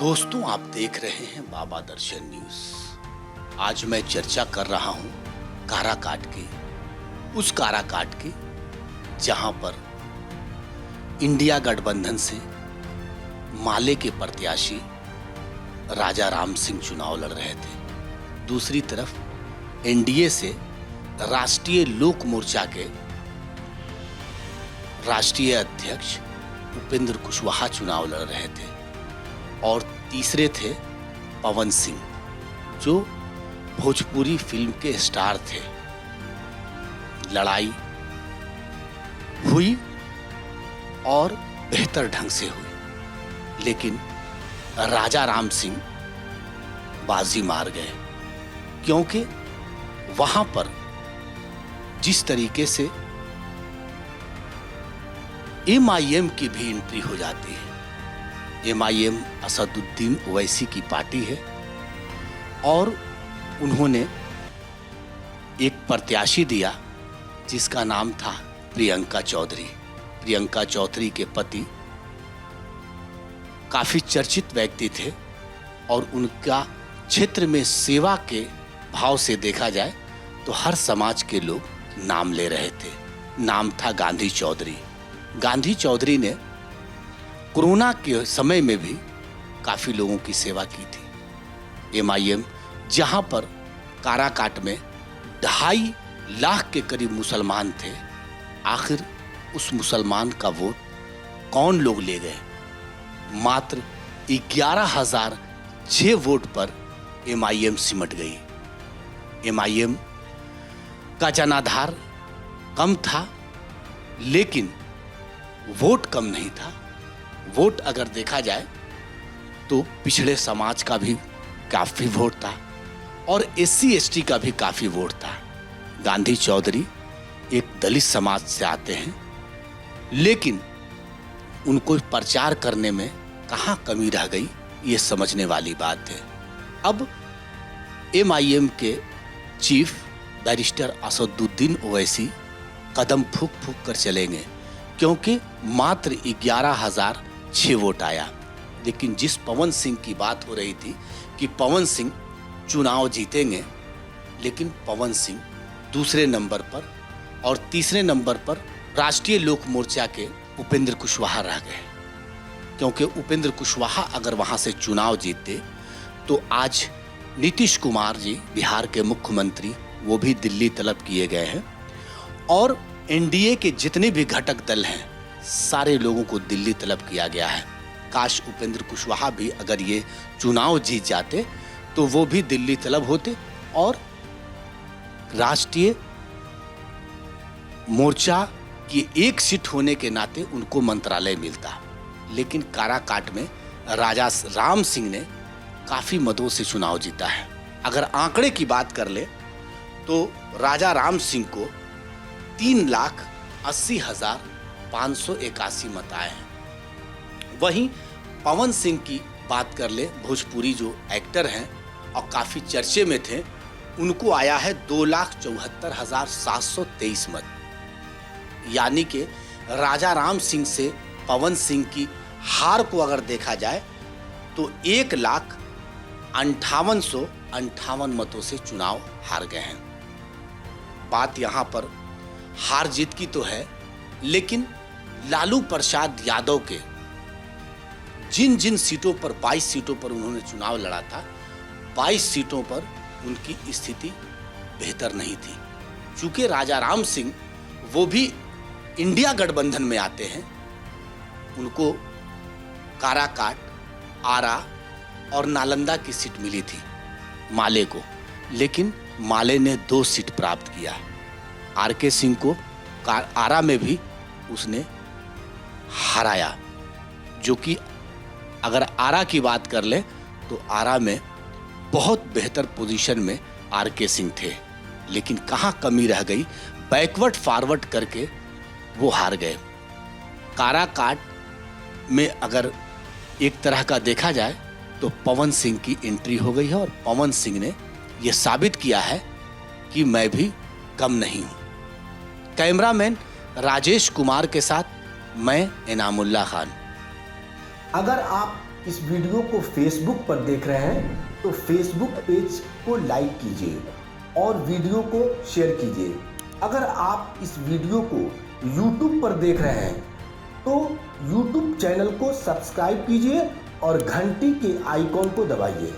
दोस्तों, आप देख रहे हैं बाबा दर्शन न्यूज। आज मैं चर्चा कर रहा हूं काराकाट की, उस काराकाट की जहां पर इंडिया गठबंधन से माले के प्रत्याशी राजा राम सिंह चुनाव लड़ रहे थे। दूसरी तरफ एनडीए से राष्ट्रीय लोक मोर्चा के राष्ट्रीय अध्यक्ष उपेंद्र कुशवाहा चुनाव लड़ रहे थे और तीसरे थे पवन सिंह, जो भोजपुरी फिल्म के स्टार थे। लड़ाई हुई और बेहतर ढंग से हुई, लेकिन राजा राम सिंह बाजी मार गए, क्योंकि वहां पर जिस तरीके से एमआईएम की भी एंट्री हो जाती है। एमआईएम असदुद्दीन ओवैसी की पार्टी है और उन्होंने एक प्रत्याशी दिया जिसका नाम था प्रियंका चौधरी। प्रियंका चौधरी के पति काफी चर्चित व्यक्ति थे और उनका क्षेत्र में सेवा के भाव से देखा जाए तो हर समाज के लोग नाम ले रहे थे। नाम था गांधी चौधरी। गांधी चौधरी ने कोरोना के समय में भी काफी लोगों की सेवा की थी। एमआईएम जहां पर काराकाट में 2.5 लाख के करीब मुसलमान थे, आखिर उस मुसलमान का वोट कौन लोग ले गए? मात्र 11,006 वोट पर एमआईएम सिमट गई। एमआईएम का जनाधार कम था, लेकिन वोट कम नहीं था। वोट अगर देखा जाए तो पिछड़े समाज का भी काफी वोट था और एससी एसटी का भी काफी वोट था। गांधी चौधरी एक दलित समाज से आते हैं, लेकिन उनको प्रचार करने में कहां कमी रह गई, ये समझने वाली बात है। अब एमआईएम के चीफ बैरिस्टर असदुद्दीन ओवैसी कदम फूंक फूंक कर चलेंगे, क्योंकि मात्र 11,006 वोट आया। लेकिन जिस पवन सिंह की बात हो रही थी कि पवन सिंह चुनाव जीतेंगे, लेकिन पवन सिंह दूसरे नंबर पर और तीसरे नंबर पर राष्ट्रीय लोक मोर्चा के उपेंद्र कुशवाहा रह गए। क्योंकि उपेंद्र कुशवाहा अगर वहां से चुनाव जीतते तो आज नीतीश कुमार जी, बिहार के मुख्यमंत्री, वो भी दिल्ली तलब किए गए हैं और एनडीए के जितने भी घटक दल हैं सारे लोगों को दिल्ली तलब किया गया है। काश उपेंद्र कुशवाहा भी अगर ये चुनाव जीत जाते तो वो भी दिल्ली तलब होते और राष्ट्रीय मोर्चा की एक सीट होने के नाते उनको मंत्रालय मिलता। लेकिन काराकाट में राजा राम सिंह ने काफी मतों से चुनाव जीता है। अगर आंकड़े की बात कर ले तो राजा राम सिंह को 3,80,581 मत आए हैं। वहीं पवन सिंह की बात कर ले, भोजपुरी जो एक्टर हैं और काफी चर्चे में थे, उनको आया है 2,74,723 मत। यानी कि राजा राम सिंह से पवन सिंह की हार को अगर देखा जाए तो 1,58,58 मतों से चुनाव हार गए हैं। बात यहां पर हार जीत की तो है, लेकिन लालू प्रसाद यादव के जिन जिन सीटों पर 22 सीटों पर उन्होंने चुनाव लड़ा था, 22 सीटों पर उनकी स्थिति बेहतर नहीं थी। चूंकि राजा राम सिंह वो भी इंडिया गठबंधन में आते हैं, उनको काराकाट, आरा और नालंदा की सीट मिली थी माले को, लेकिन माले ने 2 सीट प्राप्त किया। आरके सिंह को आरा में भी उसने हराया, जो कि अगर आरा की बात कर ले तो आरा में बहुत बेहतर पोजीशन में आरके सिंह थे, लेकिन कहां कमी रह गई, बैकवर्ड फॉरवर्ड करके वो हार गए। काराकाट में अगर एक तरह का देखा जाए तो पवन सिंह की एंट्री हो गई है और पवन सिंह ने यह साबित किया है कि मैं भी कम नहीं हूं। कैमरामैन राजेश कुमार के साथ मैं इनामुल्लाह खान। अगर आप इस वीडियो को फेसबुक पर देख रहे हैं तो फेसबुक पेज को लाइक कीजिए और वीडियो को शेयर कीजिए। अगर आप इस वीडियो को YouTube पर देख रहे हैं तो YouTube चैनल को सब्सक्राइब कीजिए और घंटी के आइकॉन को दबाइए।